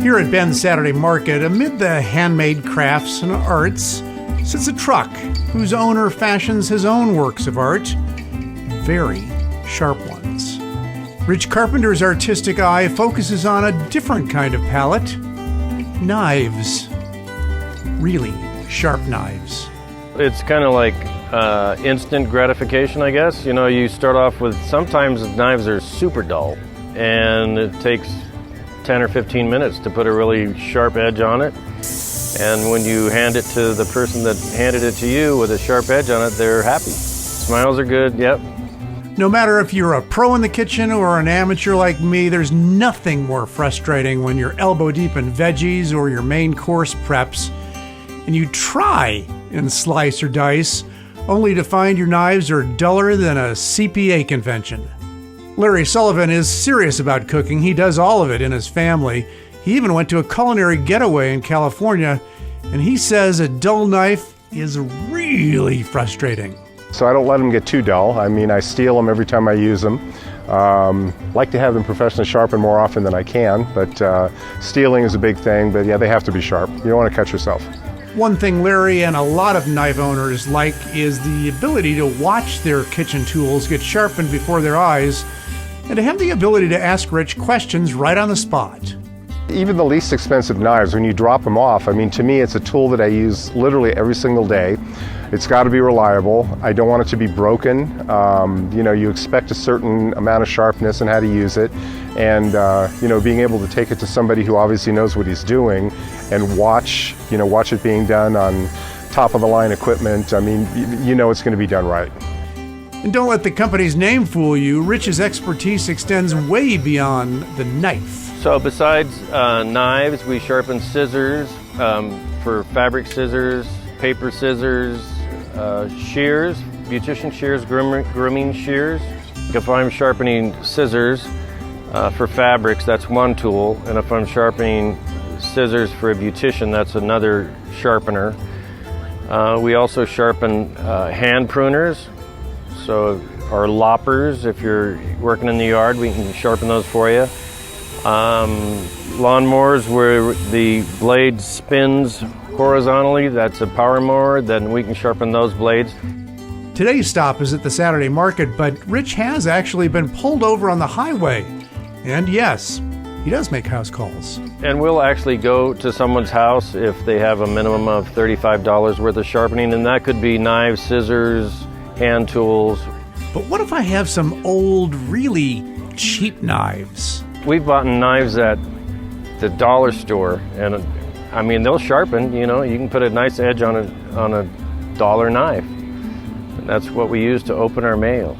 Here at Ben's Saturday Market, amid the handmade crafts and arts, sits a truck whose owner fashions his own works of art, very sharp ones. Rich Carpenter's artistic eye focuses on a different kind of palette, knives. Really sharp knives. It's kind of like instant gratification, I guess. You know, you start off with, sometimes knives are super dull, and it takes 10 or 15 minutes to put a really sharp edge on it. And when you hand it to the person that handed it to you with a sharp edge on it, they're happy. Smiles are good, yep. No matter if you're a pro in the kitchen or an amateur like me, there's nothing more frustrating when you're elbow deep in veggies or your main course preps, and you try and slice or dice, only to find your knives are duller than a CPA convention. Larry Sullivan is serious about cooking. He does all of it in his family. He even went to a culinary getaway in California, and he says a dull knife is really frustrating. So I don't let them get too dull. I mean, I steel them every time I use them. Like to have them professionally sharpened more often than I can, but steeling is a big thing, but yeah, they have to be sharp. You don't want to cut yourself. One thing Larry and a lot of knife owners like is the ability to watch their kitchen tools get sharpened before their eyes, and to have the ability to ask Rich questions right on the spot. Even the least expensive knives, when you drop them off, I mean, to me, it's a tool that I use literally every single day. It's got to be reliable. I don't want it to be broken. You know, you expect a certain amount of sharpness and how to use it. And, you know, being able to take it to somebody who obviously knows what he's doing and watch it being done on top of the line equipment. I mean, you know it's going to be done right. And don't let the company's name fool you. Rich's expertise extends way beyond the knife. So besides knives, we sharpen scissors for fabric scissors, paper scissors, shears, beautician shears, grooming shears. If I'm sharpening scissors for fabrics, that's one tool, and if I'm sharpening scissors for a beautician, that's another sharpener. We also sharpen hand pruners, so our loppers. If you're working in the yard, we can sharpen those for you. Lawnmowers where the blade spins horizontally, that's a power mower, then we can sharpen those blades. Today's stop is at the Saturday Market, but Rich has actually been pulled over on the highway. And yes, he does make house calls. And we'll actually go to someone's house if they have a minimum of $35 worth of sharpening, and that could be knives, scissors, hand tools. But what if I have some old, really cheap knives? We've bought knives at the dollar store, and I mean, they'll sharpen, you know, you can put a nice edge on a dollar knife. And that's what we use to open our mail.